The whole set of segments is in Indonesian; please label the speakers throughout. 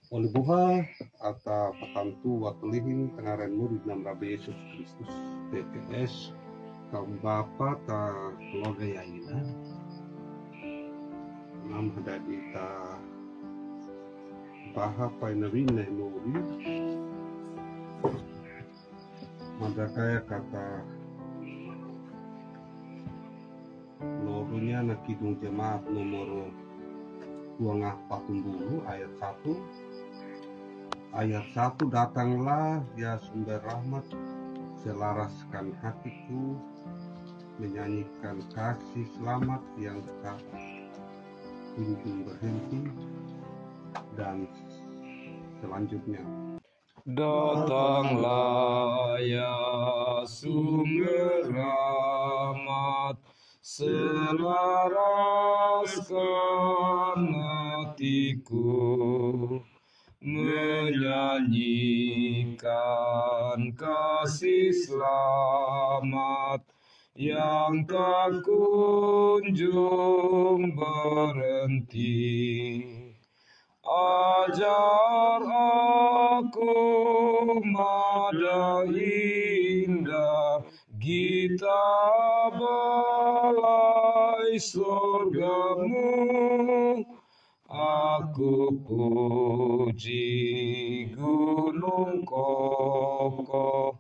Speaker 1: Oleh Buha atau patantu watulihin tengaren murid nam Rabi Yesus Kristus TPS kaum bapa ta keluarga yaina nam hadadi ta baha painawin murid madakaya kata norunya na kidung jemaat nomor 240 ayat 1 datanglah ya sumber rahmat selaraskan hatiku menyanyikan kasih selamat yang tak kunjung berhenti. Dan selanjutnya
Speaker 2: datanglah ya sumber rahmat selaraskan hatiku menyanyikan kasih selamat yang tak kunjung berhenti. Ajar aku mada indah gita balai surgamu. Aku puji gunung kokoh,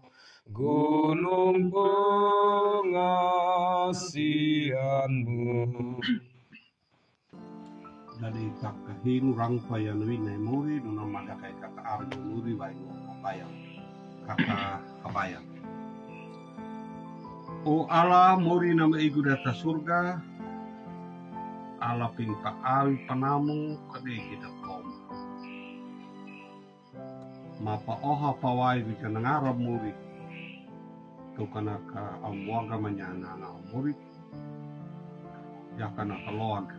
Speaker 2: gunung pengasihanmu.
Speaker 1: dari takahin rangkaian wina muri nuna madakai kata arjo muri waingo kabayang kata kabayang. O Allah muri nama igu data surga Allah pinta awi panamu kade kita koma mapa oha pawai bisa nangarap muri tukana ka amwaga manyana na muri ya kana keluarga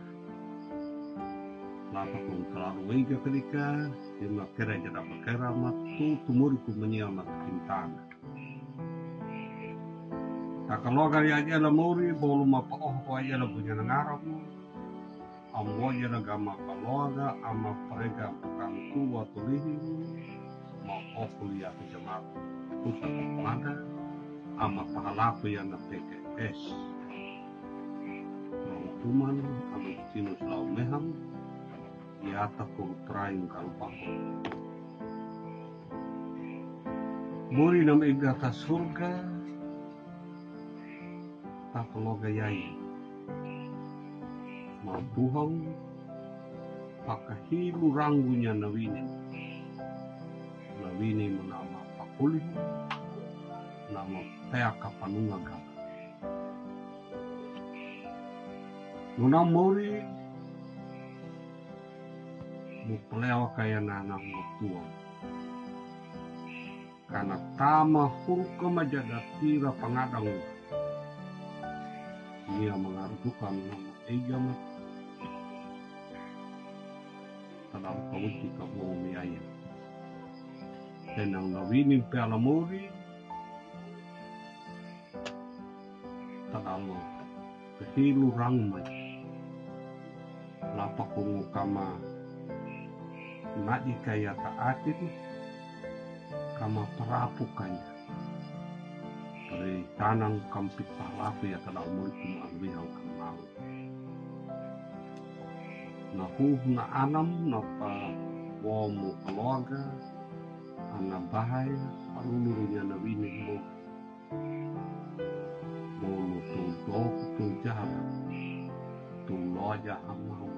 Speaker 1: lapa kung terlalu wega ketika dia kera jada bakera matu tumuriku menyiamat kintana kakaloga ya jala muri bolu mapa oha ya la punya nangarap amwa ya la gama kaloga ama prega kantu watulihi ma okulia ke jemaat pusat pemada ama pahalaku yang na PKS Tuman Agustinus Laumeham Yata kong trying kalpako. Muri nam igata surga takloga yai. Mabuhang pakahilu ranggunya nawini. Nawini menama pakulih, nama peaka panungaga. Nuna muri muplewa kaya nanang mutuang karena tama hurka majaga tira pangadang ia mengarukan nama ejamat dalam kawiti kabuang miaya dan ang nawinin pealamuri tadalo kehilu rangmay lapak kama Nadi kaya taatin kama perapukanya dari tanang kampit palaku ya kada umur kumalwihang kamau nahuh na anam napa womu keluarga ana bahaya palulurunya na winih mo bolu tudok tujar tuloja amau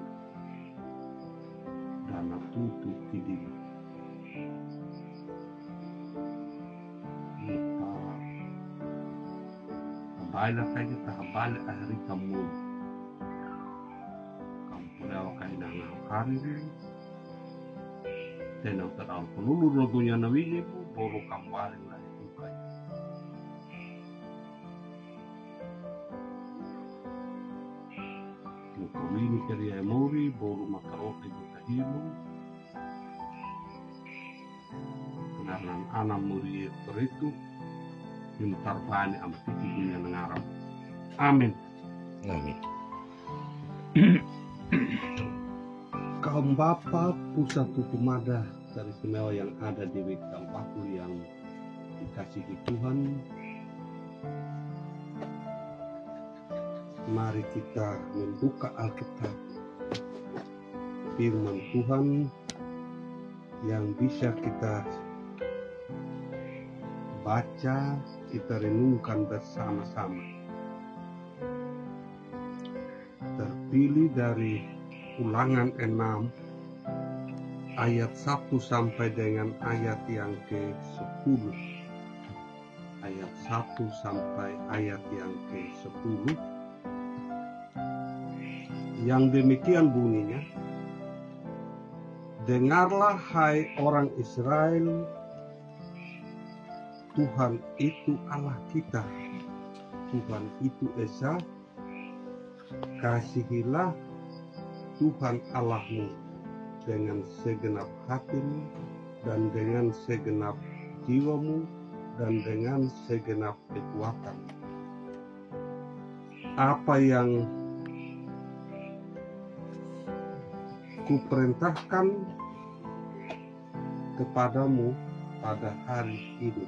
Speaker 1: dana tutup tidak kita habala kayo ta habala ahri kamu kampulaw kayo na nakakari tenang terang pelulur lagunya nawini po boro kambali na ito kayo kawini kari amori boro makarote hilo karena anak murid itu yung tarbani ang titigin niya ng araw. Amen.
Speaker 2: Amin.
Speaker 1: Kaum Bapa pusat hukumada teristimewa yang ada di week ke-40 yang dikasihi Tuhan. Mari kita membuka Alkitab, firman Tuhan yang bisa kita baca, kita renungkan bersama-sama. Terpilih dari Ulangan 6 ayat 1 sampai dengan ayat yang ke-10. Ayat 1 sampai ayat yang ke-10. Yang demikian bunyinya, dengarlah hai orang Israel, Tuhan itu Allah kita, Tuhan itu Esa. Kasihilah Tuhan Allahmu dengan segenap hatimu dan dengan segenap jiwamu dan dengan segenap kekuatanmu. Apa yang kuperintahkan kepadamu pada hari ini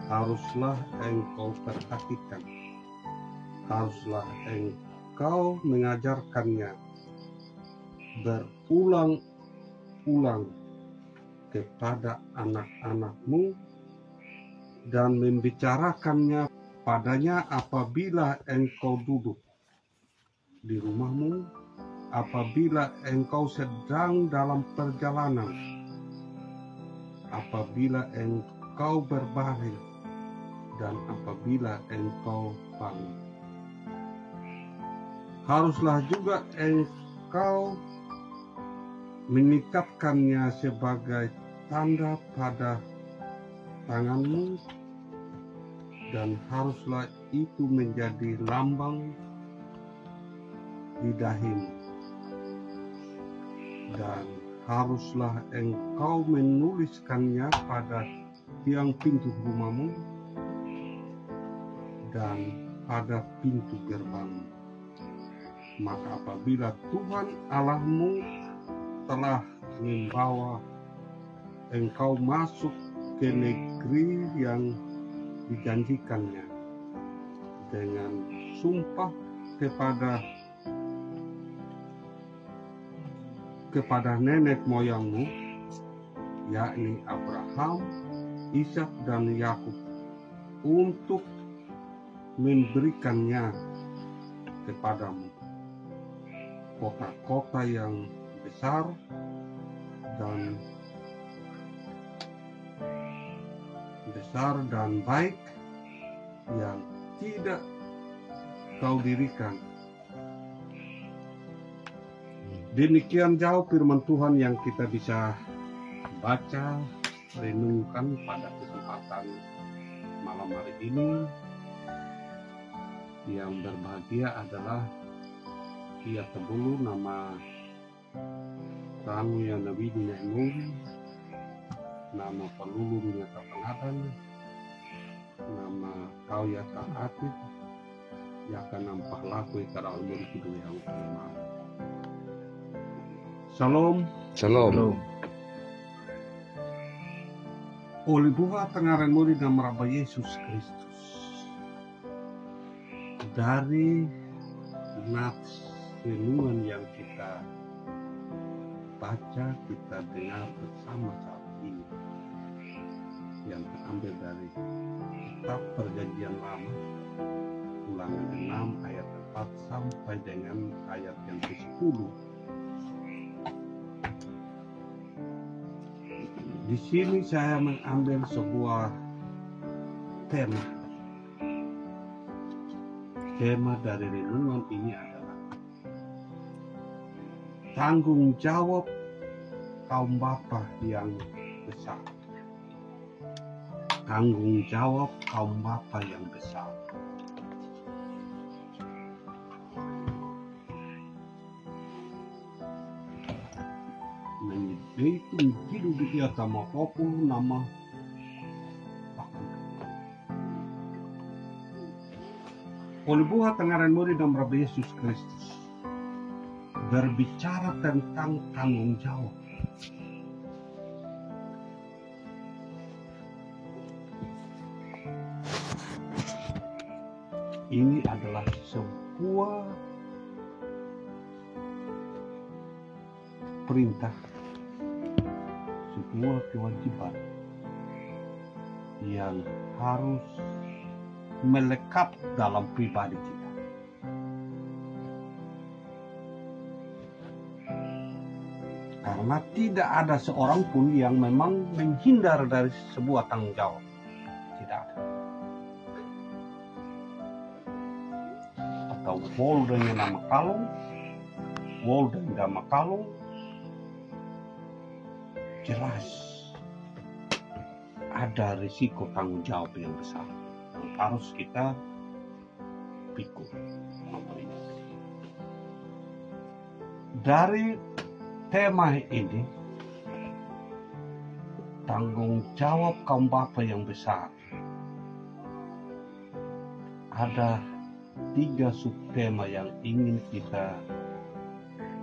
Speaker 1: haruslah engkau perhatikan, haruslah engkau mengajarkannya berulang-ulang kepada anak-anakmu dan membicarakannya padanya apabila engkau duduk di rumahmu, apabila engkau sedang dalam perjalanan, apabila engkau berbaring, dan apabila engkau bangun. Haruslah juga engkau mengikatkannya sebagai tanda pada tanganmu, dan haruslah itu menjadi lambang di dahimu. Dan haruslah engkau menuliskannya pada tiang pintu rumahmu dan pada pintu gerbangmu. Maka apabila Tuhan Allahmu telah membawa engkau masuk ke negeri yang dijanjikannya dengan sumpah kepada nenek moyangmu, yakni Abraham, Ishak dan Yakub, untuk memberikannya kepadamu kota-kota yang besar dan baik yang tidak kau dirikan. Demikian jauh firman Tuhan yang kita bisa baca, renungkan pada kesempatan malam hari ini. Yang berbahagia adalah ia tebulu nama tamu yang Nabi Dinahmuri, nama pelulunya Kapangadan, nama kau ya Kaatif, ya akan nampak laku ikat almur kedua yang utama. Salam.
Speaker 2: Shalom.
Speaker 1: Oleh buah tengaren muri dan meraba Yesus Kristus. Dari nats renungan yang kita baca, kita dengar bersama saat ini, yang terambil dari kitab Perjanjian Lama, Ulangan 6 ayat 4 sampai dengan ayat yang ke-10. Di sini saya mengambil sebuah tema. Tema dari renungan ini adalah tanggung jawab kaum bapa yang besar. Tanggung jawab kaum bapa yang besar. Itu hidup dia sama opo nama oleh buah tengaren murid dan Rabb Yesus Kristus berbicara tentang tanggung jawab. Ini adalah sebuah perintah, sebuah kewajiban yang harus melekat dalam pribadi kita. Karena tidak ada seorang pun yang memang menghindar dari sebuah tanggung jawab. Tidak ada. Atau wol dengan nama kalung, wol dengan nama kalung, jelas ada risiko tanggung jawab yang besar yang harus kita pikul. Dari tema ini, tanggung jawab kaum bapa yang besar, ada 3 subtema yang ingin kita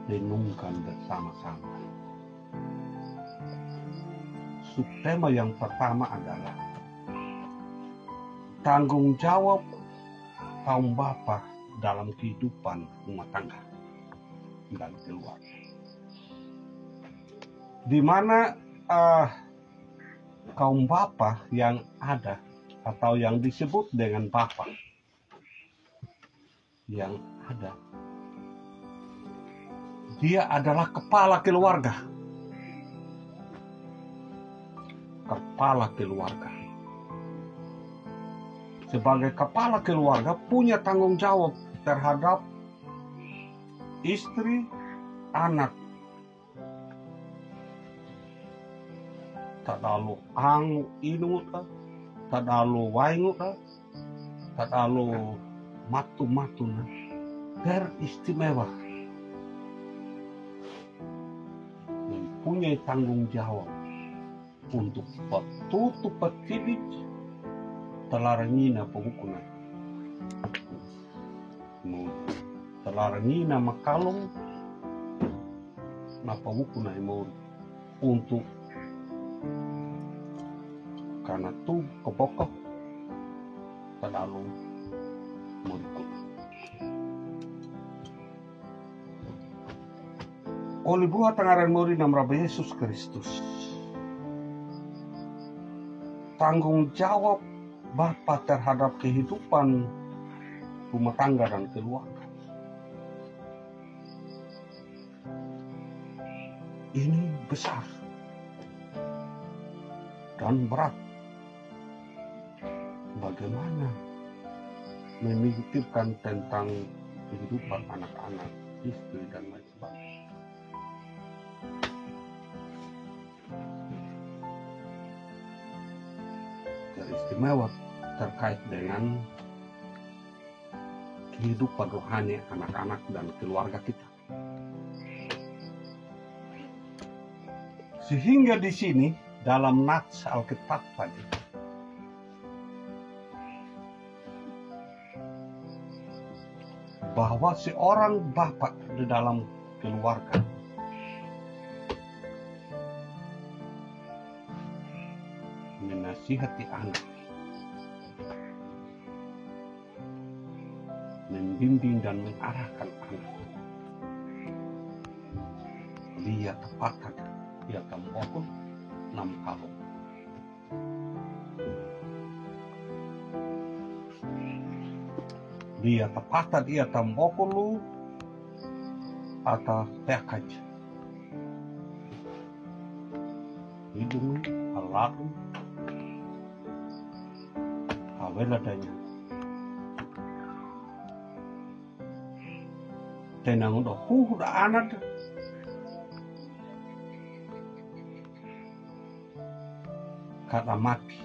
Speaker 1: renungkan bersama-sama. Subtema yang pertama adalah tanggung jawab kaum bapa dalam kehidupan rumah tangga dan keluarga. Di mana kaum bapa yang ada atau yang disebut dengan bapa yang ada, dia adalah kepala keluarga. Kepala keluarga. Sebagai kepala keluarga punya tanggung jawab terhadap istri, anak. Tak lalu ang inut, tak lalu waingut, tak lalu matu-matu, beristimewa. Mempunyai tanggung jawab untuk patutu petibit telarangina pengukunan. Telarangina makalong na pengukunan mau untuk karena tu kepokok terlalu murikut. Oleh buah tangaran muri nama Rabbi Yesus Kristus, tanggung jawab Bapa terhadap kehidupan rumah tangga dan keluarga ini besar dan berat. Bagaimana memikirkan tentang kehidupan anak-anak, istri, dan lain sebagainya. Istimewa terkait dengan kehidupan rohani anak-anak dan keluarga kita. Sehingga di sini dalam nats Alkitab tadi bahwa seorang bapak di dalam keluarga menasihati anak, membimbing dan mengarahkan anak. Dia tepakat, dia tambahkan 6 kalung. Dia tepakat, dia tambahkan lu atau tekaj. Hidung, alatun, aweladanya. Tenang udah udah anak kata mati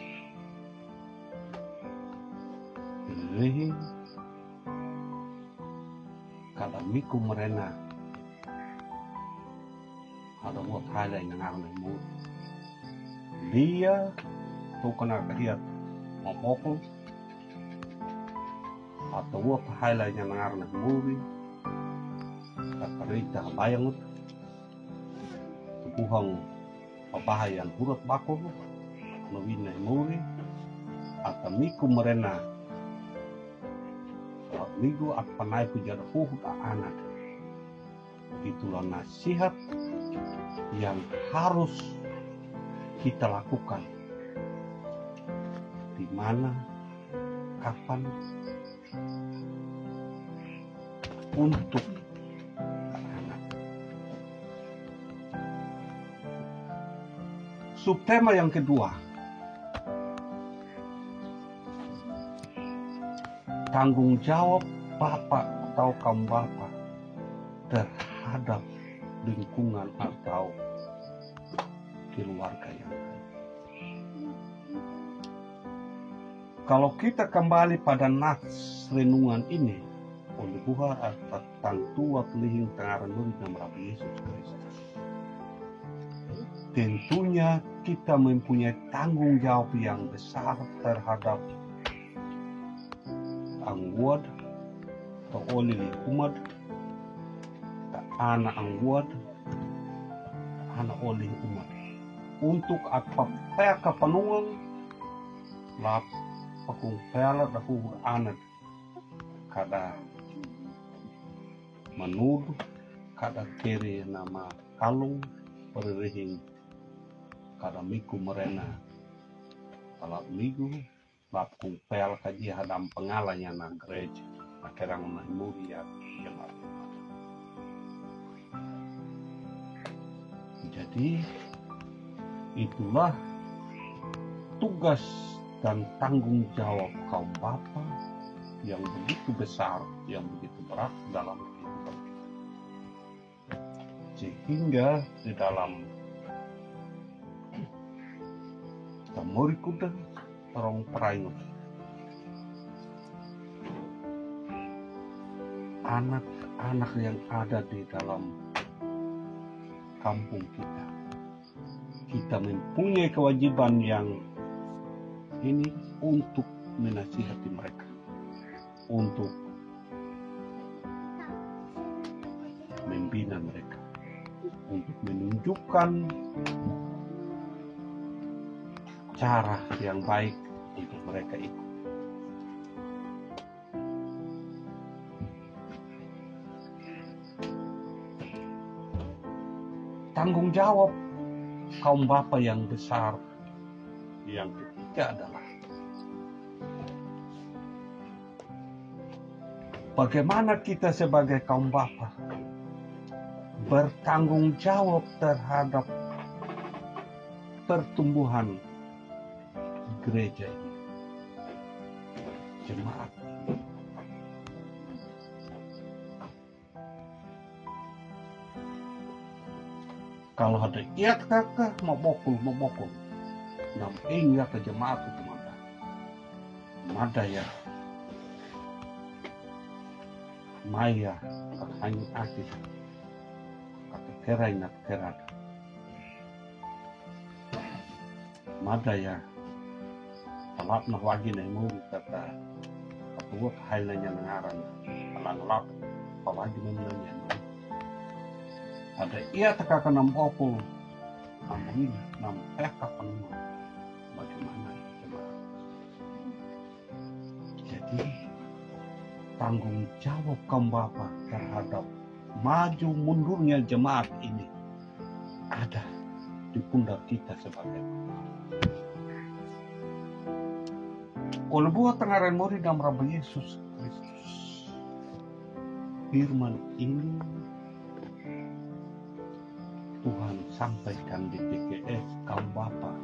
Speaker 1: ini kata miku merena ada buat hal yang ngarang dia tuh kena dia mau pokok atau buat hal yang ngarang muri kerja bayang buhang pabahayan hurat bakor nawinay muri at miku merena salat minggu apa naik jadi uhud anak. Itulah nasihat yang harus kita lakukan. Di mana, kapan, untuk anak. Subtema yang kedua, tanggung jawab bapak atau kaum bapak terhadap lingkungan atau keluarga yang lain. Kalau kita kembali pada nats renungan ini, oleh Tuhan tentang tua kelihing tengaran murid dan Rabi Yesus Kristus. Tentunya kita mempunyai tanggung jawab yang besar terhadap anggota atau oleh umat, anak anggota, anak oleh umat. Untuk apa peka penungang, lap pakung pela dahu anak kada menuduh kada kiri nama kalung perihing kada miku merena alat migu lap kung pel kaji hadam pengalanya na gereja na kerang mahmudi ya jemaat. Jadi itulah tugas dan tanggung jawab kaum bapa yang begitu besar, yang begitu berat dalam kehidupan kita. Sehingga di dalam Tamurikuda orang perainut, anak-anak yang ada di dalam kampung kita mempunyai kewajiban yang ini untuk menasihati mereka, untuk membina mereka, untuk menunjukkan cara yang baik untuk mereka ikut. Tanggung jawab kaum bapa yang besar yang ketiga adalah bagaimana kita sebagai kaum bapa bertanggung jawab terhadap pertumbuhan gereja ini, jemaat. Kalau ada iat kakak mau bokul, nam ingat ke jemaat itu mada ya, maya hanya aktif, kata kerai nak kerada, mada ya, alat nak wajib nih mau kata buat hailnya nengaran, alat pawajib menanya. Ada ia tekakan nam opul, namun nam peka penuh bagaimana jemaat. Jadi tanggung jawab kaum bapa terhadap maju mundurnya jemaat ini ada di pundak kita sebagai bapa. Oleh buah tengaran murid dan Rabi Yesus Kristus, firman ini Tuhan sampaikan di PKS kaum bapa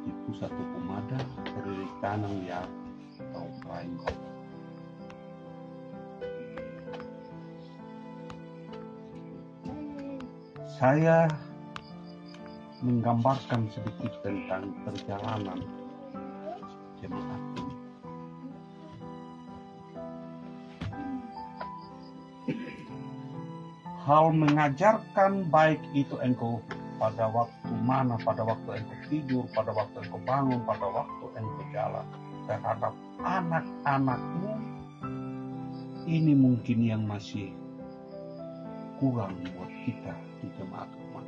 Speaker 1: di pusat Pemada berdiri tanang ya atau lain. Saya menggambarkan sedikit tentang perjalanan jemaat ini. Hal mengajarkan baik itu engkau pada waktu mana, pada waktu engkau tidur, pada waktu engkau bangun, pada waktu engkau jalan terhadap anak-anakmu, ini mungkin yang masih kurang buat kita di jemaat umat.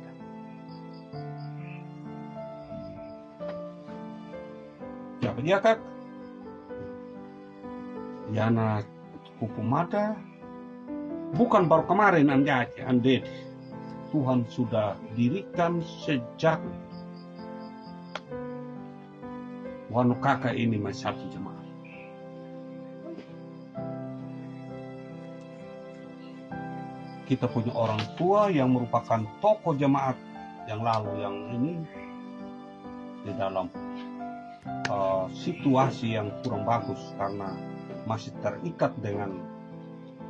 Speaker 1: Siapa dia kak? Yana Kupumada bukan baru kemarin Ande. Tuhan sudah dirikan sejak Wanu Kakak ini masih satu jemaat. Kita punya orang tua yang merupakan tokoh jemaat yang lalu, yang ini di dalam situasi yang kurang bagus karena masih terikat dengan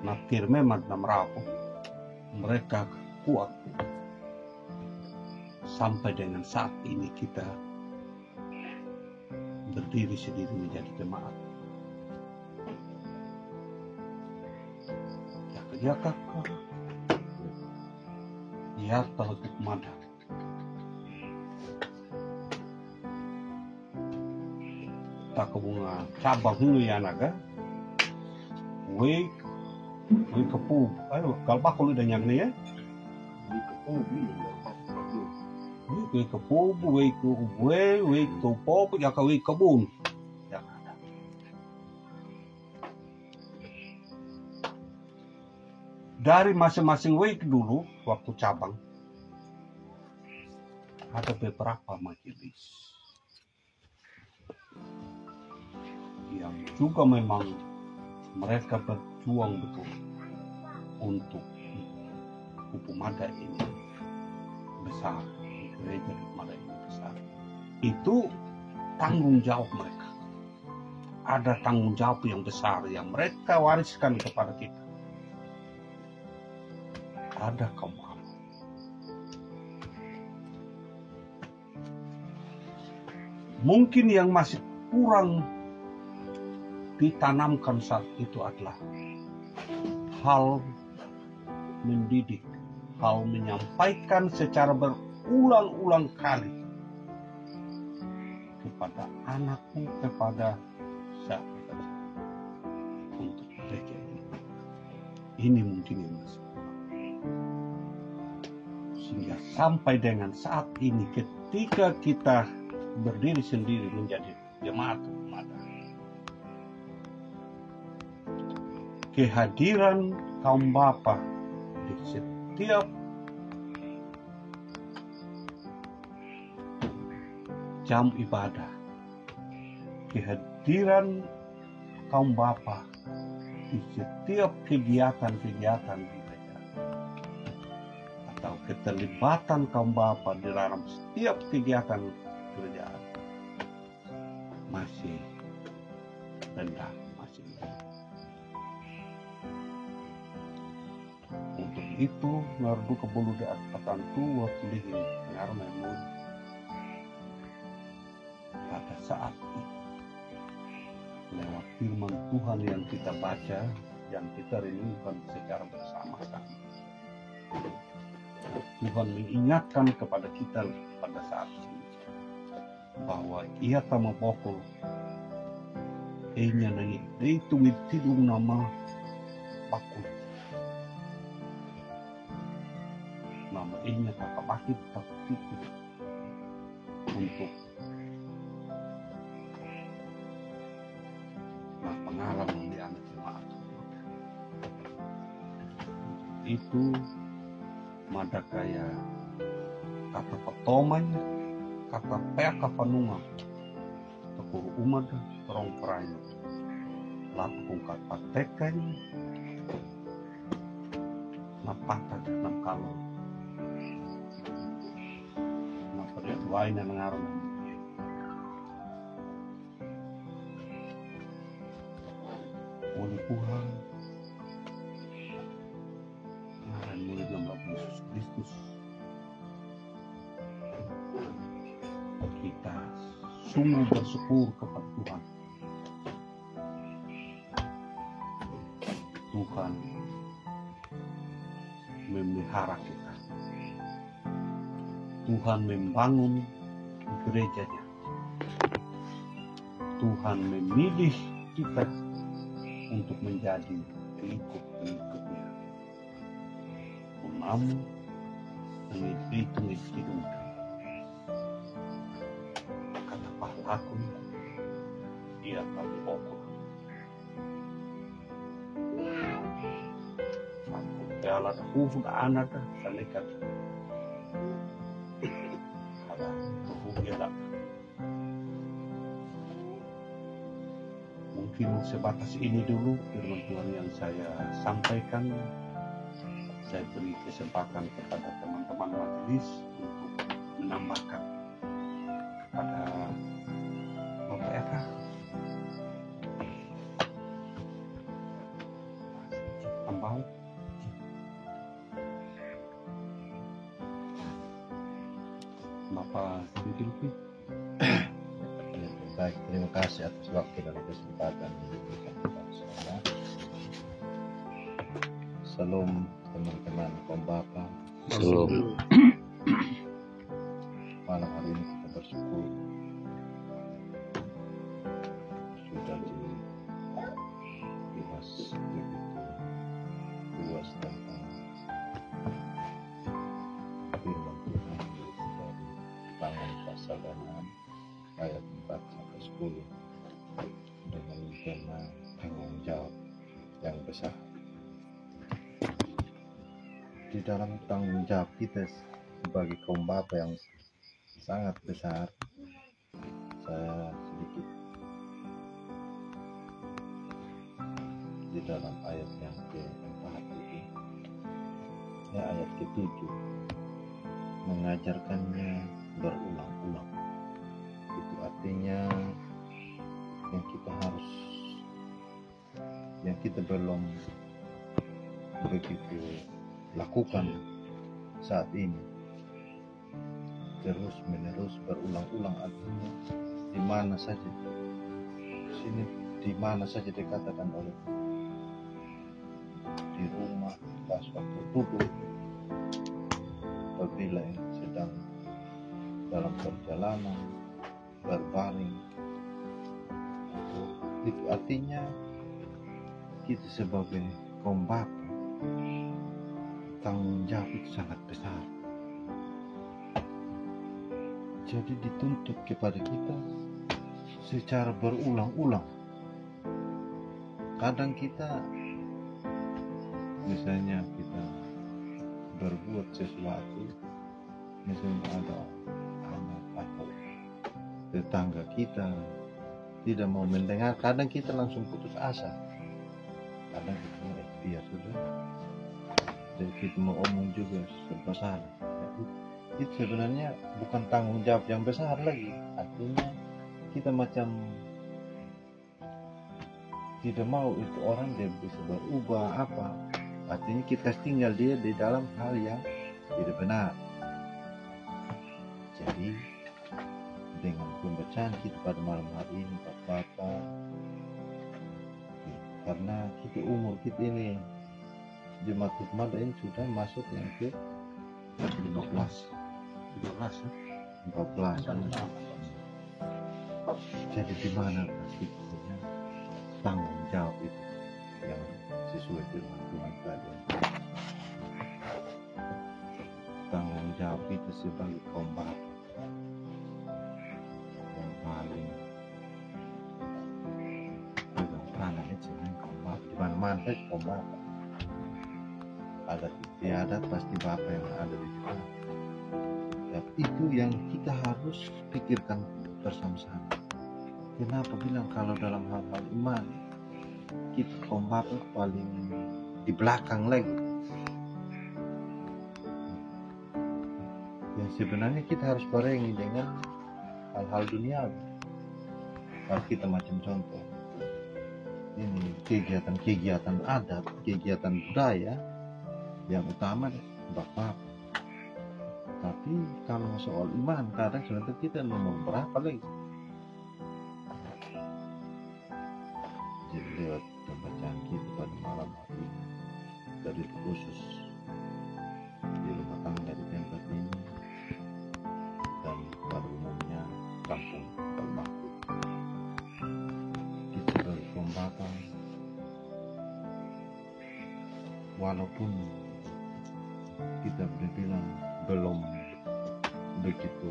Speaker 1: nakir memang dan merapuh. Mereka kuat sampai dengan saat ini kita berdiri sendiri menjadi jemaat. Ya kakak, ya tahu mana. Tak kebunga cabang hulu ya naga. Wei kepu, ayo kalbak kalau udah nyagni ya. Wei kepu, wei kepo, ya wei kebun. Ya ada. Dari masing-masing wei dulu waktu cabang ada beberapa majelis yang juga memang mereka berjuang betul untuk Kupumada ini besar, gereja Kupumada ini besar. Itu tanggung jawab mereka. Ada tanggung jawab yang besar yang mereka wariskan kepada kita. Ada kaum hamba. Mungkin yang masih kurang ditanamkan saat itu adalah hal mendidik, hal menyampaikan secara berulang-ulang kali kepada anakmu, kepada siapa saja untuk gereja ini. Ini mungkin yang masih kurang. Sehingga sampai dengan saat ini ketika kita berdiri sendiri menjadi jemaat Kupumada, kehadiran kaum bapa di setiap jam ibadah, kehadiran kaum bapa di setiap kegiatan-kegiatan di gereja, atau keterlibatan kaum bapa di dalam setiap kegiatan kerajaan masih rendah, masih rendah. Untuk itu nardu kebulu de atantu waktu lihin karena memang pada saat itu lewat firman Tuhan yang kita baca, yang kita renungkan secara bersama-sama, Tuhan mengingatkan kepada kita pada saat ini bahwa ia tama pokol enya nangi itu mitidung nama bakul nama enya kakabakit taktiku untuk pengalaman di anak jemaat itu madakaya kata petoman, kata peka panunga, tekuru umat terong perai, lapung kata tekan, napata nam kalau, napade lain yang ngaruh. Oleh Tuhan, ngaran murid nama Yesus Kristus. Kita sungguh bersyukur kepada Tuhan. Tuhan memelihara kita. Tuhan membangun gerejanya. Tuhan memilih kita untuk menjadi pengikut-pengikutnya. Namun, itu hidup. Kata pahlaku, dia tak pokok. salah dah huhun anak dah salekat huhun. Mungkin sebatas ini dulu firman Tuhan yang saya sampaikan. Saya beri kesempatan kepada teman-teman majelis untuk menambahkan kepada Bapak Eka. Tambah. Bapak Silvi.
Speaker 3: Baik, terima kasih atas waktu dan kesempatan yang diberikan kepada saya. Salam teman-teman Kombapa.
Speaker 2: Salam.
Speaker 3: Malam hari ini kita bersyukur sudah dibahas begitu luas tentang firman Tuhan dari Ulangan pasal 6 ayat 4 sampai 10 dengan tema tanggung jawab yang besar. Di dalam tanggung jawab kita sebagai kaum bapa yang sangat besar, saya sedikit di dalam ayat yang keempat itu, ya ayat ke-7, mengajarkannya berulang-ulang. Itu artinya yang kita belum begitu lakukan saat ini terus menerus berulang-ulang, artinya di mana saja sini, di mana saja dikatakan oleh di rumah, pas waktu duduk, apabila sedang dalam perjalanan, berbaring. Itu artinya kita sebagai kaum bapa, tanggung jawab itu sangat besar. Jadi dituntut kepada kita secara berulang-ulang. Kadang kita, misalnya kita berbuat sesuatu, misalnya ada anak atau tetangga kita tidak mau mendengar, kadang kita langsung putus asa. Kadang kita biar sudah, dan kita mau omong juga serba salah. Itu sebenarnya bukan tanggung jawab yang besar lagi. Artinya kita macam tidak mau itu orang dia bisa berubah apa. Artinya kita tinggal dia di dalam hal yang tidak benar. Jadi dengan pembacaan kita pada malam hari ini, Bapak, karena kita umur kita ini jemaat Hikmat ini sudah masuk yang ke 14 ya. Jadi di mana pastinya tanggung jawab itu yang sesuai dengan Tuhan tadi. Tanggung jawab itu sebagai kaum bapa yang paling pegang peranan itu dengan kaum bapa. Di mana-mana saja kaum bapa. Ada tiada pasti bapa yang ada di sana. Itu yang kita harus pikirkan bersama-sama. Kenapa bilang kalau dalam hal-hal iman kita kaum bapa paling di belakang lagi? Yang sebenarnya kita harus barengi dengan hal-hal duniawi. Kalau kita macam contoh ini kegiatan-kegiatan adat, kegiatan budaya, yang utama bapak. Tapi kalau soal iman, kadang sebenarnya kita nomor berapa lagi? Jadi lewat pembacaan kita pada malam hari ini, dari khusus di rumah tangga di tempat ini dan pada umumnya kampung Palmaku, kita sebagai kaum bapa, walaupun kita berbilang belum begitu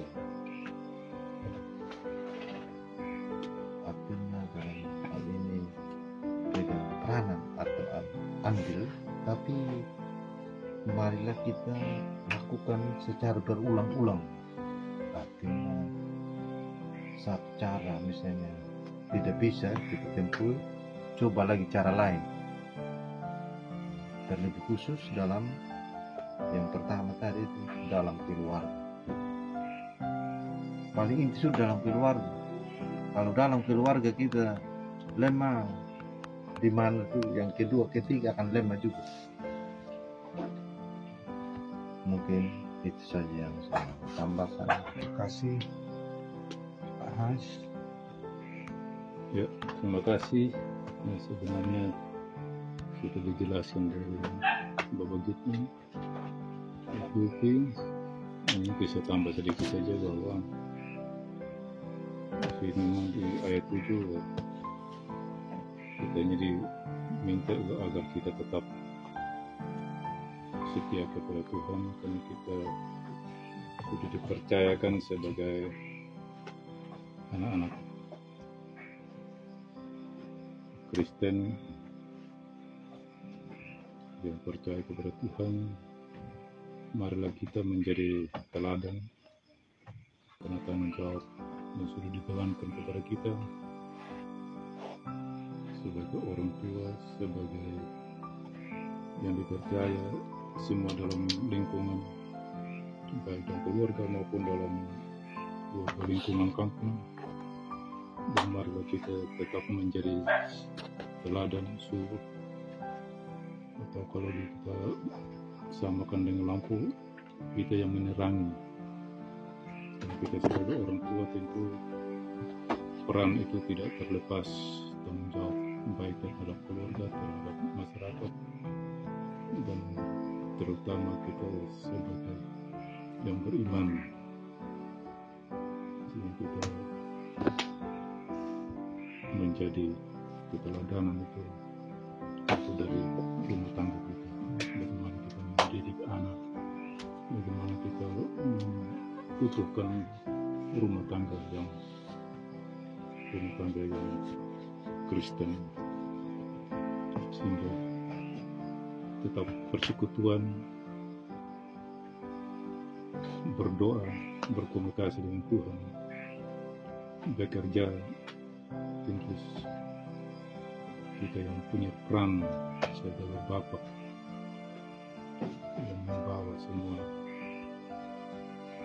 Speaker 3: artinya dalam hal ini pegang peranan atau andil, tapi marilah kita lakukan secara berulang-ulang. Artinya satu cara misalnya tidak bisa kita tempuh, coba lagi cara lain. Terlebih khusus dalam yang pertama tadi itu dalam keluarga. Paling inti sudah dalam keluarga. Kalau dalam keluarga kita lemah, di mana tuh yang kedua, ketiga akan lemah juga. Mungkin itu saja yang saya tambahkan.
Speaker 1: Terima kasih Pak Hans.
Speaker 4: Ya, terima kasih. Nah, sebenarnya sudah dijelaskan dari Bapak Gitman, Yuki. Ini bisa tambah sedikit saja bahwa firman di ayat 7 kita ini diminta agar kita tetap setia kepada Tuhan, karena kita sudah dipercayakan sebagai anak-anak Kristen yang percaya kepada Tuhan. Marilah kita menjadi teladan karena tanggung jawab yang sudah dibebankan kepada kita sebagai orang tua, sebagai yang dipercaya semua dalam lingkungan, baik dalam keluarga maupun dalam lingkungan kampung. Dan marilah kita tetap menjadi teladan suri, atau kalau kita samakan dengan lampu, kita yang menerangi. Dan kita sebagai orang tua tentu peran itu tidak terlepas tanggung jawab, baik terhadap keluarga, terhadap masyarakat, dan terutama kita sebagai yang beriman. Jadi kita menjadi keteladanan itu dari rumah tangga kita. Bagaimana kita mendidik anak, bagaimana kita utuhkan rumah tangga yang Kristen, sehingga tetap persekutuan, berdoa, berkomunikasi dengan Tuhan, bekerja. Tentu kita yang punya peran sebagai bapak yang membawa semua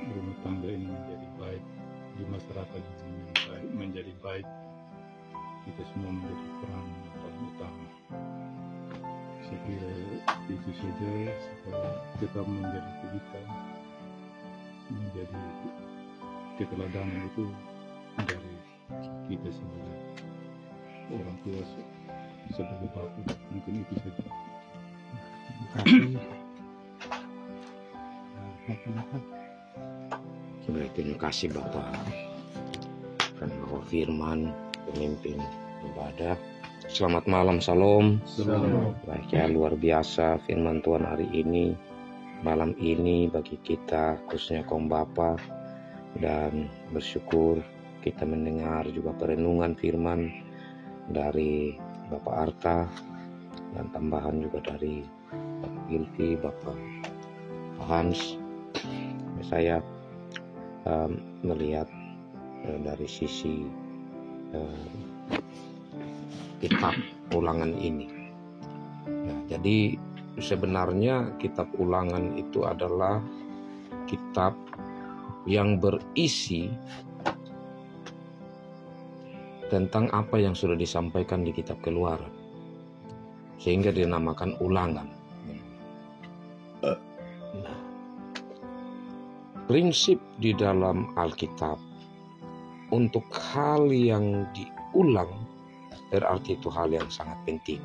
Speaker 4: rumah tangga ini menjadi baik, di masyarakat ini menjadi baik. Kita semua menjadi peran yang paling utama. Saya kira itu saja, supaya tetap menjadi kita, menjadi keteladanan itu dari kita sebagai orang tua, sebagai bapak. Mungkin itu saja.
Speaker 2: Terima kasih Bapak. Dan Bapak Firman, pemimpin ibadah. Selamat malam, salam. Baik ya, luar biasa firman Tuhan hari ini, malam ini bagi kita, khususnya kaum Bapak. Dan bersyukur kita mendengar juga perenungan firman dari Bapak Arta, dan tambahan juga dari Bapak Gilvi, Bapak Hans. Saya melihat dari sisi kitab ulangan ini. Ya, jadi sebenarnya kitab ulangan itu adalah kitab yang berisi tentang apa yang sudah disampaikan di kitab Keluaran, sehingga dinamakan ulangan. Nah, prinsip di dalam Alkitab untuk hal yang diulang berarti itu hal yang sangat penting.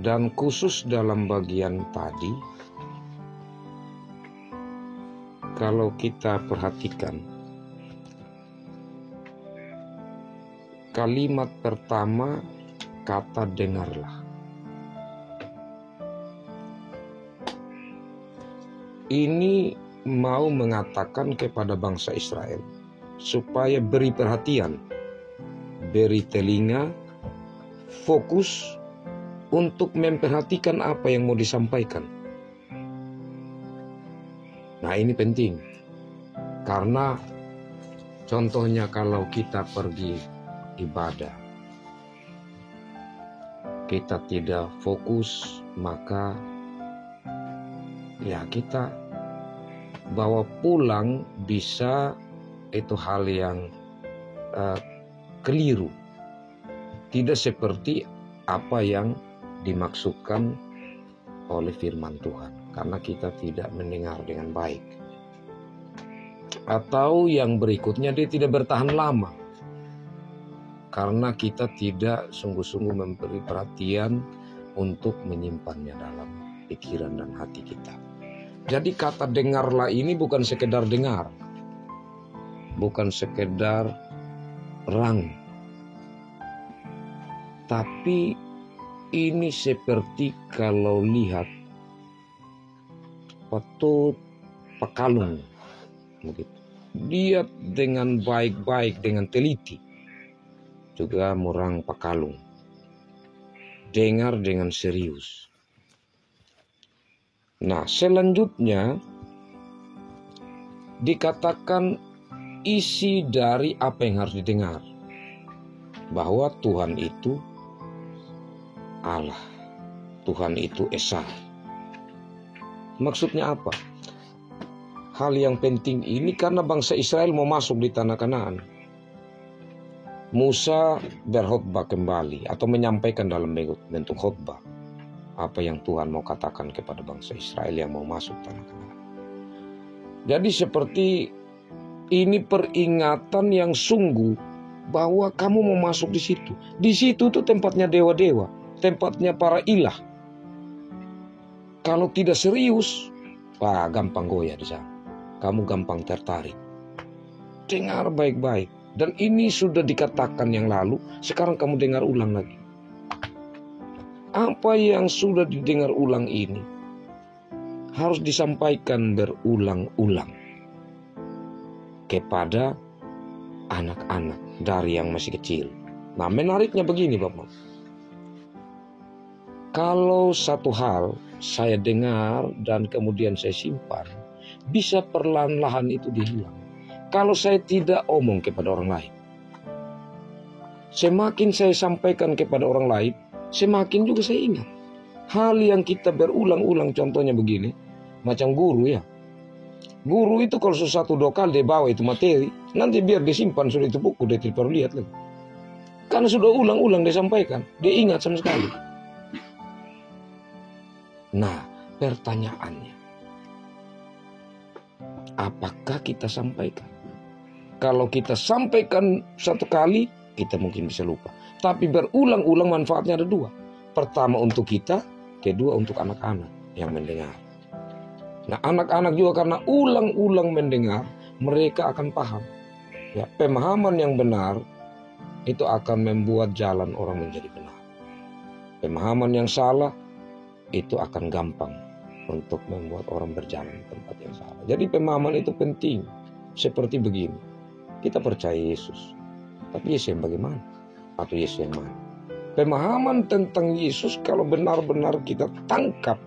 Speaker 2: Dan khusus dalam bagian tadi, kalau kita perhatikan, kalimat pertama kata dengarlah. Ini mau mengatakan kepada bangsa Israel supaya beri perhatian, beri telinga, fokus untuk memperhatikan apa yang mau disampaikan. Nah, ini penting. Karena contohnya kalau kita pergi ibadah, kita tidak fokus, maka ya kita bawa pulang bisa itu hal yang keliru. Tidak seperti apa yang dimaksudkan oleh firman Tuhan. Karena kita tidak mendengar dengan baik. Atau yang berikutnya, dia tidak bertahan lama. Karena kita tidak sungguh-sungguh memberi perhatian untuk menyimpannya dalam pikiran dan hati kita. Jadi kata dengarlah ini bukan sekedar dengar. Bukan sekedar rang. Tapi ini seperti kalau lihat patut pekalung. Begitu. Lihat dengan baik-baik, dengan teliti. Juga murang pekalung. Dengar dengan serius. Nah, selanjutnya dikatakan isi dari apa yang harus didengar. Bahwa Tuhan itu Allah. Tuhan itu Esa. Maksudnya apa? Hal yang penting ini karena bangsa Israel mau masuk di tanah Kanaan. Musa berkhotbah kembali atau menyampaikan dalam bentuk khotbah apa yang Tuhan mau katakan kepada bangsa Israel yang mau masuk tanah Kanaan. Jadi seperti ini peringatan yang sungguh bahwa kamu mau masuk di situ. Di situ tuh tempatnya dewa-dewa, tempatnya para ilah. Kalau tidak serius, gampang goyah di sana. Kamu gampang tertarik. Dengar baik-baik. Dan ini sudah dikatakan yang lalu, sekarang kamu dengar ulang lagi. Apa yang sudah didengar ulang ini harus disampaikan berulang-ulang kepada anak-anak dari yang masih kecil. Nah, menariknya begini Bapak. Kalau satu hal saya dengar dan kemudian saya simpan, bisa perlahan-lahan itu dihilang. Kalau saya tidak omong kepada orang lain, semakin saya sampaikan kepada orang lain, semakin juga saya ingat. Hal yang kita berulang-ulang, contohnya begini, macam guru ya. Guru itu kalau satu dua kali dia bawa itu materi, nanti biar disimpan sudah itu buku, dia tidak perlu lihat lagi. Karena sudah ulang-ulang dia sampaikan, dia ingat sama sekali. Nah, pertanyaannya, apakah kita sampaikan? Kalau kita sampaikan satu kali, kita mungkin bisa lupa. Tapi berulang-ulang manfaatnya ada dua. Pertama untuk kita, kedua untuk anak-anak yang mendengar. Nah, anak-anak juga karena ulang-ulang mendengar, mereka akan paham. Ya, pemahaman yang benar itu akan membuat jalan orang menjadi benar. Pemahaman yang salah itu akan gampang untuk membuat orang berjalan di tempat yang salah. Jadi pemahaman itu penting. Seperti begini. Kita percaya Yesus. Tapi Yesus yang bagaimana? Atau Yesus yang mana? Pemahaman tentang Yesus kalau benar-benar kita tangkap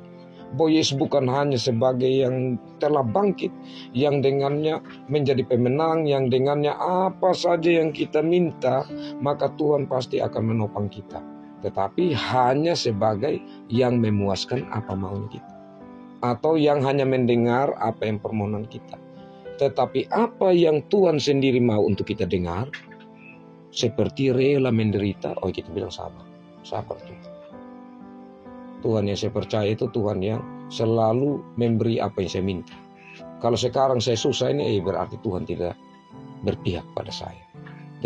Speaker 2: bahwa Yesus bukan hanya sebagai yang telah bangkit, yang dengannya menjadi pemenang, yang dengannya apa saja yang kita minta, maka Tuhan pasti akan menopang kita. Tetapi hanya sebagai yang memuaskan apa maunya kita. Atau yang hanya mendengar apa yang permohonan kita. Tetapi apa yang Tuhan sendiri mau untuk kita dengar, seperti rela menderita, kita bilang sabar. Sabar Tuhan. Tuhan yang saya percaya itu Tuhan yang selalu memberi apa yang saya minta. Kalau sekarang saya susah ini, berarti Tuhan tidak berpihak pada saya.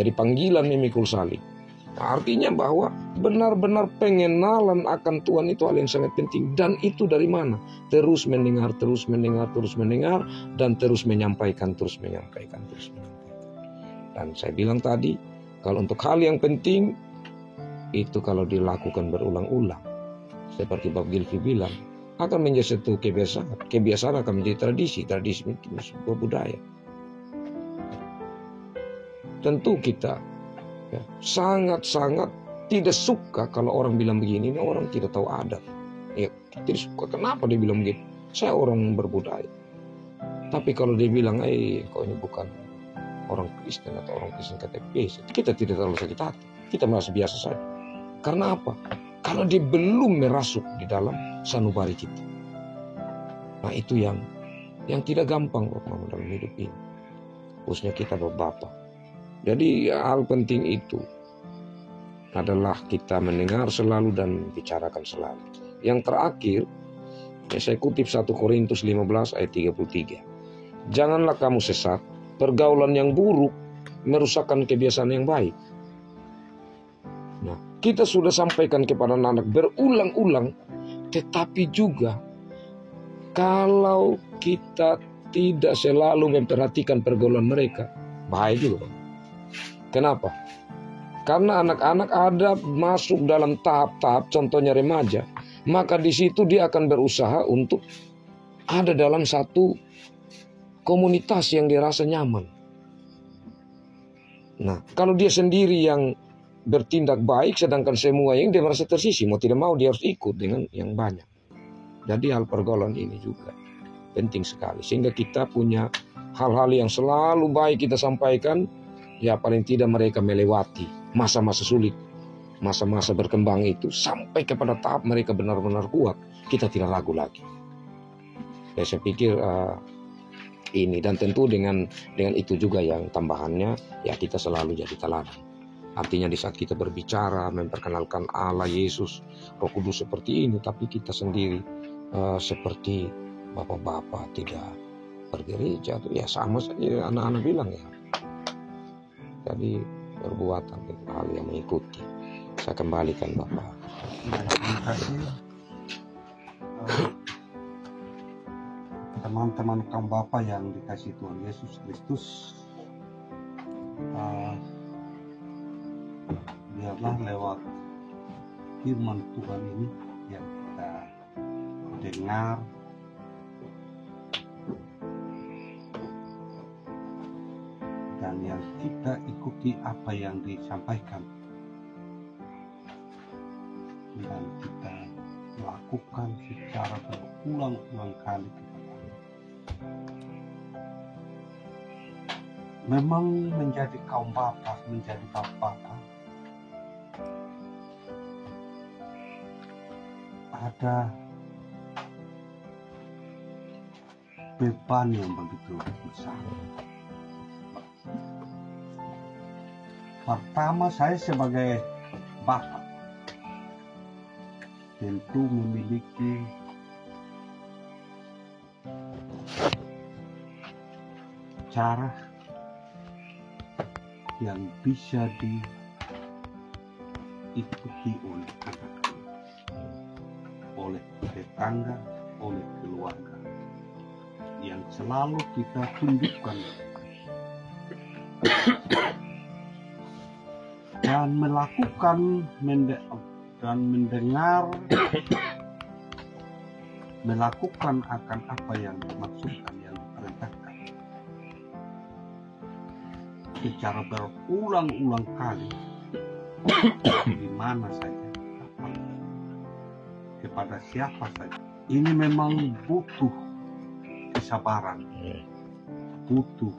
Speaker 2: Jadi panggilan memikul salib. Nah, artinya bahwa benar-benar pengenalan akan Tuhan itu hal yang sangat penting. Dan itu dari mana? Terus mendengar, terus mendengar, terus mendengar. Dan terus menyampaikan, terus menyampaikan, terus menyampaikan. Dan saya bilang tadi, kalau untuk hal yang penting, itu kalau dilakukan berulang-ulang. Seperti Bab Gilvi bilang, akan menjadi satu kebiasaan. Kebiasaan akan menjadi tradisi. Tradisi itu sebuah budaya. Tentu kita sangat-sangat tidak suka kalau orang bilang begini, ini orang tidak tahu adat. Ya, tidak suka. Kenapa dia bilang begitu? Saya orang berbudaya. Tapi kalau dia bilang, kok ini bukan orang Kristen atau orang Kristen KTP, kita tidak terlalu sakit hati. Kita merasa biasa saja. Karena apa? Karena dia belum merasuk di dalam sanubari kita. Nah itu yang tidak gampang dalam hidup ini. Khususnya kita Bapak. Jadi hal penting itu adalah kita mendengar selalu dan bicarakan selalu. Yang terakhir, saya kutip 1 Korintus 15 ayat 33. Janganlah kamu sesat, pergaulan yang buruk merusakkan kebiasaan yang baik. Nah, kita sudah sampaikan kepada anak-anak berulang-ulang, tetapi juga kalau kita tidak selalu memperhatikan pergaulan mereka, bahaya juga. Kenapa? Karena anak-anak ada masuk dalam tahap-tahap, contohnya remaja, maka di situ dia akan berusaha untuk ada dalam satu komunitas yang dia rasa nyaman. Nah, kalau dia sendiri yang bertindak baik, sedangkan semua yang dia merasa tersisih, mau tidak mau dia harus ikut dengan yang banyak. Jadi hal pergaulan ini juga penting sekali. Sehingga kita punya hal-hal yang selalu baik kita sampaikan, ya paling tidak mereka melewati masa-masa sulit, masa-masa berkembang itu, sampai kepada tahap mereka benar-benar kuat, kita tidak ragu lagi. Ya, saya pikir ini, dan tentu dengan itu juga yang tambahannya, ya kita selalu jadi teladan. Artinya di saat kita berbicara, memperkenalkan Allah, Yesus, Roh Kudus seperti ini, tapi kita sendiri seperti bapak-bapak tidak bergereja, ya sama saja anak-anak bilang ya. Jadi perbuatan itu hal yang mengikuti. Saya kembalikan Bapak.
Speaker 1: Terima kasih. Teman-teman kaum Bapak yang dikasihi Tuhan Yesus Kristus, biarlah lewat firman Tuhan ini yang kita dengar, dan yang kita ikuti apa yang disampaikan, dan kita lakukan secara berulang-ulang kali. Memang menjadi kaum Bapak, menjadi bapak-bapak, ada beban yang begitu besar. Pertama, saya sebagai bapak tentu memiliki cara yang bisa diikuti oleh anak, oleh tetangga, oleh keluarga, yang selalu kita tunjukkan dan melakukan dan mendengar, melakukan akan apa yang dimaksudkan, yang diperintahkan secara berulang-ulang kali, di mana saja, kepada siapa saja. Ini memang butuh kesabaran, butuh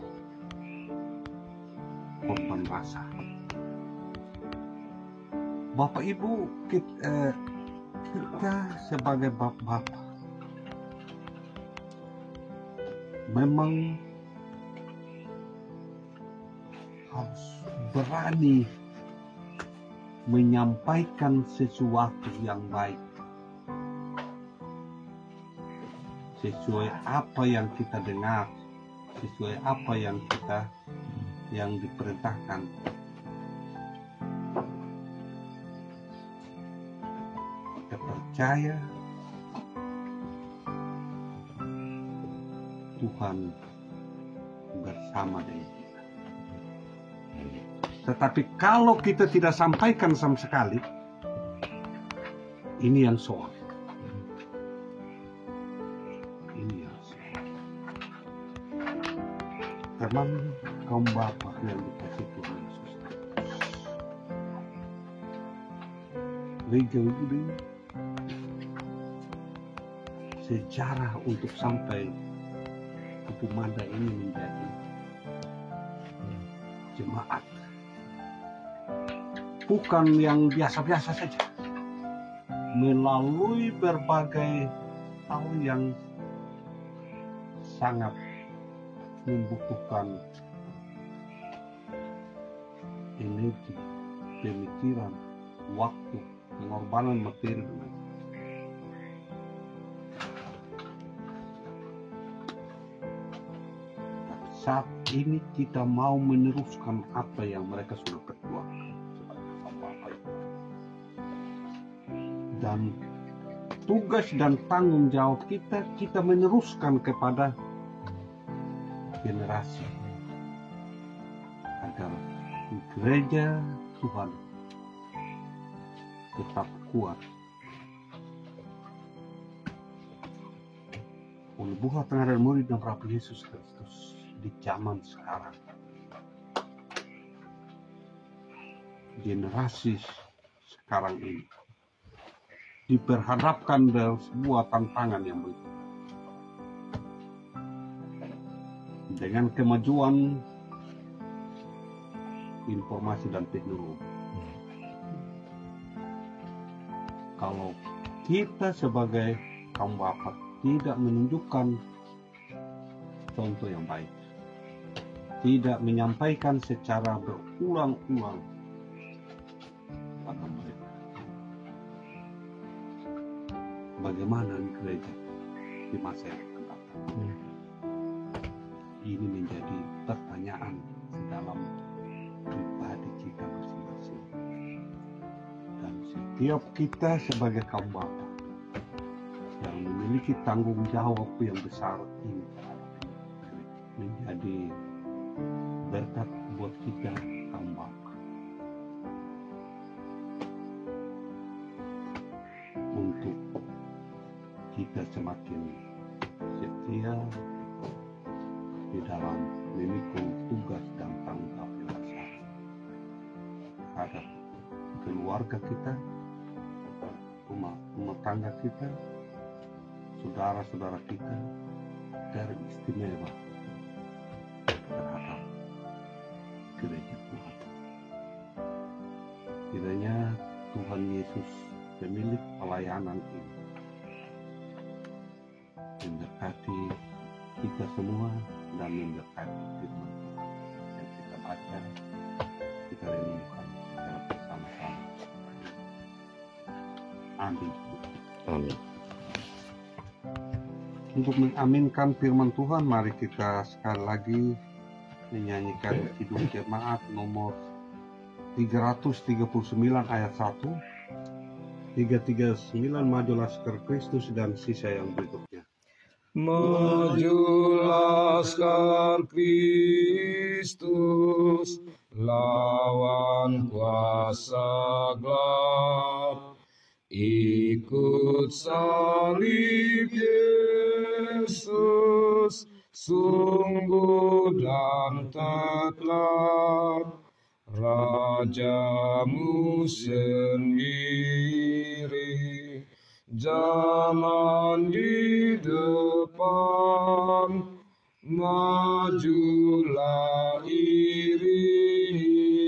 Speaker 1: korban rasa. Bapak Ibu, kita sebagai bapak memang harus berani menyampaikan sesuatu yang baik, sesuai apa yang kita dengar, sesuai apa yang diperintahkan. Kita percaya Tuhan bersama dengan kita. Tetapi kalau kita tidak sampaikan sama sekali, ini yang soal. Ini yang soal. Teman kaum Bapak yang dikasihi Tuhan Yesus, gereja ini sejarah untuk sampai Tutumada ini menjadi jemaat. Bukan yang biasa-biasa saja. Melalui berbagai hal yang sangat membutuhkan energi, pemikiran, waktu, pengorbanan materi. Saat ini kita mau meneruskan apa yang mereka sudah perjuangkan sebagai hamba-hamba. Dan tugas dan tanggung jawab kita meneruskan kepada generasi agar gereja Tuhan tetap kuat. Oleh buah tengah dan murid dan Rabb Yesus Kristus di zaman sekarang, generasi sekarang ini diperhadapkan dengan sebuah tantangan yang begitu. Dengan kemajuan informasi dan teknologi, kalau kita sebagai kaum bapak tidak menunjukkan contoh yang baik, tidak menyampaikan secara berulang-ulang pada mereka, bagaimana gereja di masa yang akan datang? Ini menjadi pertanyaan dalam pribadi kita masing-masing. Dan setiap kita sebagai kaum bapak yang memiliki tanggung jawab yang besar ini menjadi berkat buat kita kaum bapak untuk kita semakin setia di dalam memikul tugas dan tanggung jawab yang besar terhadap keluarga kita, rumah tangga kita, saudara-saudara kita, teristimewa terhadap gereja Tuhan. Kiranya Tuhan Yesus, pemilik pelayanan ini, memberkati kita semua dan memberkati firman yang kita baca, kita renungkan secara bersama-sama. Amin.
Speaker 2: Amin.
Speaker 1: Untuk mengaminkan firman Tuhan, mari kita sekali lagi menyanyikan Kidung Jemaat nomor 339 ayat 1, 339 Maju Laskar Kristus dan sisa yang berikutnya.
Speaker 2: Maju Laskar Kristus, lawan kuasa gelap, ikut salib Yesus, sungguh dan tetap, Rajamu sendiri, zaman di depan, majulah iringi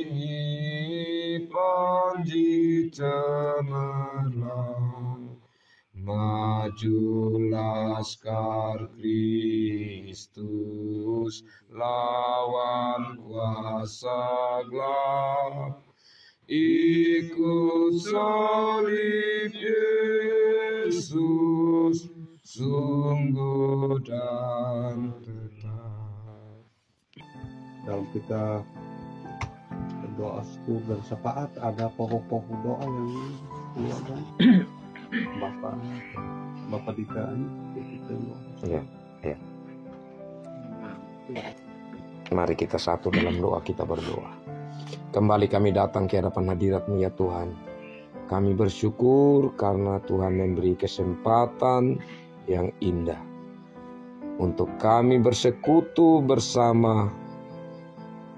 Speaker 2: panji cemerlang, maju Laskar Kristus, lawan kuasa gelap, ikut salib Yesus, sungguh dan tetap.
Speaker 1: Dalam kita berdoa syukur dan syafaat, ada pokok-pokok doa yang keluarkan Bapak Dika ini kita doa.
Speaker 2: Ya. Mari kita satu dalam doa, kita berdoa. Kembali kami datang ke hadapan hadirat-Mu ya Tuhan. Kami bersyukur karena Tuhan memberi kesempatan yang indah untuk kami bersekutu bersama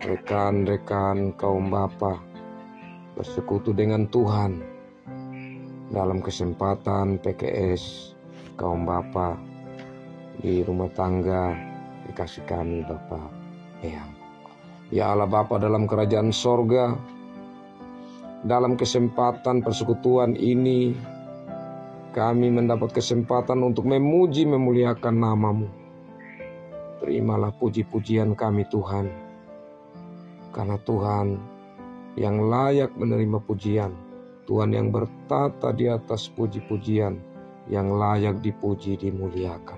Speaker 2: rekan-rekan kaum Bapa, bersekutu dengan Tuhan dalam kesempatan PKS kaum Bapa di rumah tangga dikasih kami Bapak Eyang. Ya Allah Bapa dalam kerajaan sorga, dalam kesempatan persekutuan ini kami mendapat kesempatan untuk memuji memuliakan nama-Mu. Terimalah puji-pujian kami Tuhan, karena Tuhan yang layak menerima pujian, Tuhan yang bertata di atas puji-pujian, yang layak dipuji dimuliakan.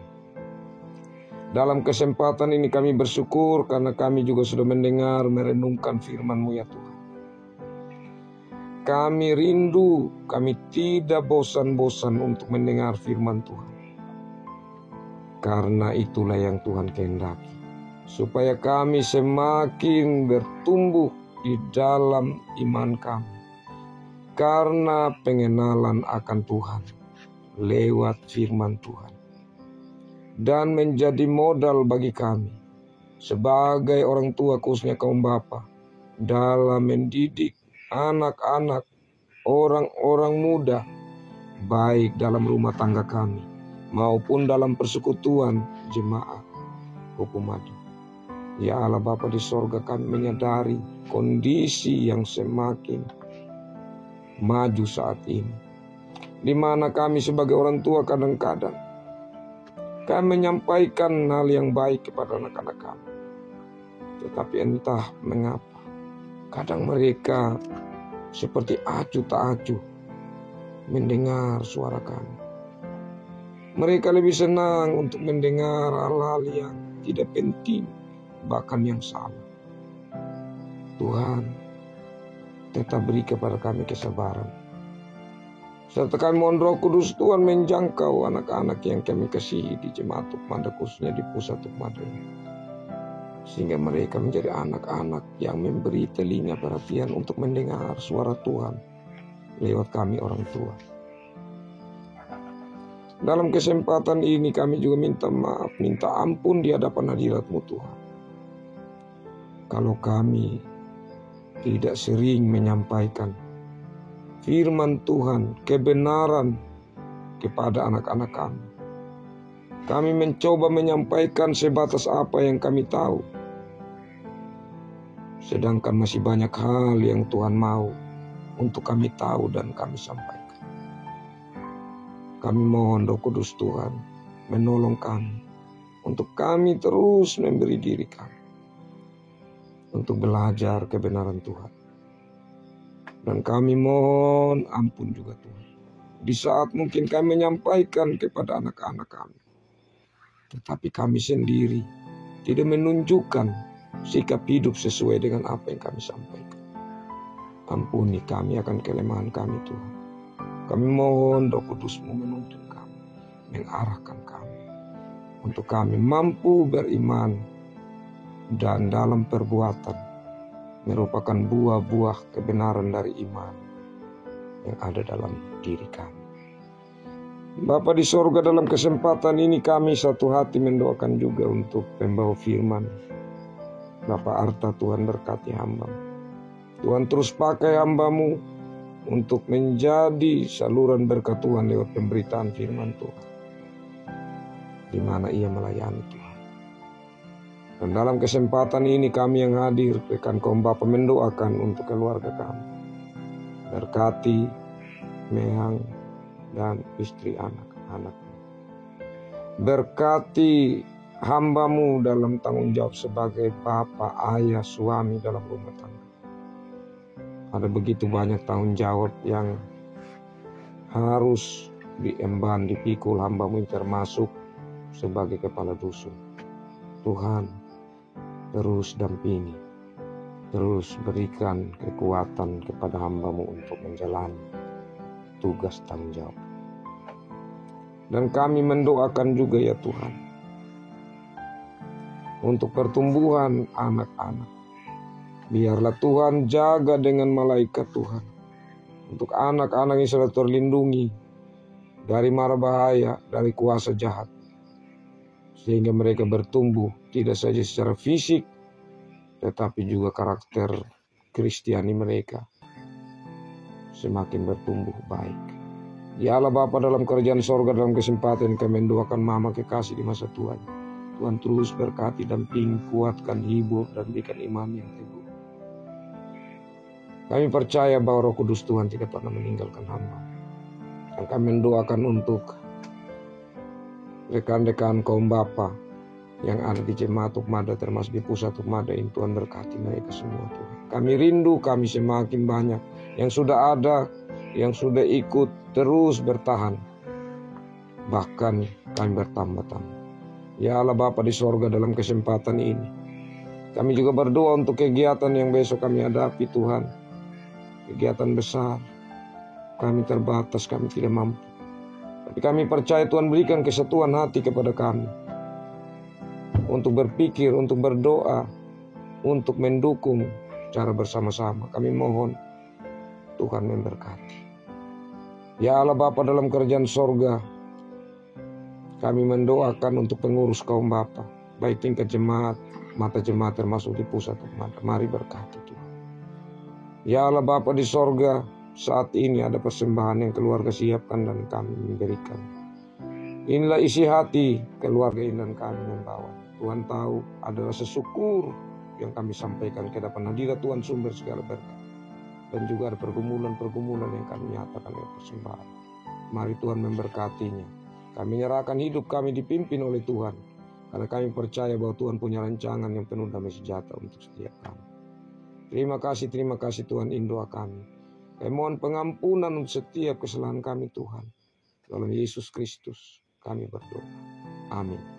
Speaker 2: Dalam kesempatan ini kami bersyukur karena kami juga sudah mendengar merenungkan firman-Mu ya Tuhan. Kami rindu, kami tidak bosan-bosan untuk mendengar firman Tuhan. Karena itulah yang Tuhan kehendaki, supaya kami semakin bertumbuh di dalam iman kami. Karena pengenalan akan Tuhan lewat firman Tuhan. Dan menjadi modal bagi kami sebagai orang tua khususnya kaum bapa dalam mendidik anak-anak, orang-orang muda, baik dalam rumah tangga kami maupun dalam persekutuan jemaat Hukumadu. Ya Allah Bapa di sorga, kami menyadari kondisi yang semakin maju saat ini, di mana kami sebagai orang tua kadang-kadang kami menyampaikan hal yang baik kepada anak-anak kami. Tetapi entah mengapa, kadang mereka seperti acuh tak acuh mendengar suara kami. Mereka lebih senang untuk mendengar hal-hal yang tidak penting, bahkan yang salah. Tuhan, tetap beri kepada kami kesabaran. Serta kami mohon Roh Kudus Tuhan menjangkau anak-anak yang kami kasihi di jemaat Tukmada, khususnya di pusat Tukmada ini. Sehingga mereka menjadi anak-anak yang memberi telinga perhatian untuk mendengar suara Tuhan lewat kami orang tua. Dalam kesempatan ini kami juga minta maaf, minta ampun di hadapan hadirat-Mu Tuhan. Kalau kami tidak sering menyampaikan firman Tuhan, kebenaran kepada anak-anak kami. Kami mencoba menyampaikan sebatas apa yang kami tahu. Sedangkan masih banyak hal yang Tuhan mau untuk kami tahu dan kami sampaikan. Kami mohon Roh Kudus Tuhan menolong kami untuk kami terus memberi diri kami untuk belajar kebenaran Tuhan. Dan kami mohon ampun juga Tuhan, di saat mungkin kami menyampaikan kepada anak-anak kami, tetapi kami sendiri tidak menunjukkan sikap hidup sesuai dengan apa yang kami sampaikan. Ampuni kami akan kelemahan kami Tuhan. Kami mohon Roh Kudus-Mu menuntun kami, mengarahkan kami, untuk kami mampu beriman dan dalam perbuatan merupakan buah-buah kebenaran dari iman yang ada dalam diri kami. Bapa di sorga, dalam kesempatan ini kami satu hati mendoakan juga untuk pembawa firman Bapak Arta. Tuhan berkati hamba-Mu. Tuhan terus pakai hamba-Mu untuk menjadi saluran berkat Tuhan lewat pemberitaan firman Tuhan, di mana ia melayani Tuhan. Dan dalam kesempatan ini kami yang hadir, rekan kaum Bapa mendoakan untuk keluarga kami. Berkati Mehang dan istri anak-anaknya. Berkati hamba-Mu dalam tanggung jawab sebagai bapa, ayah, suami dalam rumah tangga. Ada begitu banyak tanggung jawab yang harus diemban, dipikul hamba-Mu termasuk sebagai kepala dusun. Tuhan, terus dampingi, terus berikan kekuatan kepada hamba-Mu untuk menjalani tugas tanggung jawab. Dan kami mendoakan juga ya Tuhan, untuk pertumbuhan anak-anak. Biarlah Tuhan jaga dengan malaikat Tuhan, untuk anak-anak yang selalu terlindungi dari mara bahaya, dari kuasa jahat. Sehingga mereka bertumbuh tidak saja secara fisik, tetapi juga karakter Kristiani mereka semakin bertumbuh baik. Ya Allah Bapa dalam kerajaan sorga, dalam kesempatan kami mendoakan Mama kekasih di masa Tuhan. Tuhan terus berkati, dampingi, kuatkan, hibur, dan berikan iman yang teguh. Kami percaya bahwa Roh Kudus Tuhan tidak pernah meninggalkan hamba. Dan kami mendoakan untuk rekan-rekan kaum Bapa yang ada di Jemaat Ukmada, termasuk di pusat Ukmada ini. Tuhan berkati mereka semua Tuhan. Kami rindu kami semakin banyak yang sudah ada, yang sudah ikut terus bertahan, bahkan kami bertambah-tambah. Ya Allah Bapa di sorga, dalam kesempatan ini kami juga berdoa untuk kegiatan yang besok kami hadapi Tuhan. Kegiatan besar, kami terbatas, kami tidak mampu. Tapi kami percaya Tuhan berikan kesatuan hati kepada kami untuk berpikir, untuk berdoa, untuk mendukung secara bersama-sama. Kami mohon Tuhan memberkati. Ya Allah Bapa dalam kerajaan sorga, kami mendoakan untuk pengurus kaum Bapa, baik tingkat jemaat, mata jemaat termasuk di pusat Ukmada. Mari berkati Tuhan. Ya Allah Bapa di sorga, saat ini ada persembahan yang keluarga siapkan dan kami memberikan. Inilah isi hati keluarga ini dan kami membawa. Tuhan tahu adalah sesyukur yang kami sampaikan ke hadapan hadirat Tuhan sumber segala berkat. Dan juga ada pergumulan-pergumulan yang kami nyatakan oleh persembahan. Mari Tuhan memberkatinya. Kami menyerahkan hidup kami dipimpin oleh Tuhan. Karena kami percaya bahwa Tuhan punya rancangan yang penuh damai sejahtera untuk setiap kami. Terima kasih Tuhan doa kami. Kami mohon pengampunan untuk setiap kesalahan kami Tuhan. Dalam Yesus Kristus kami berdoa. Amin.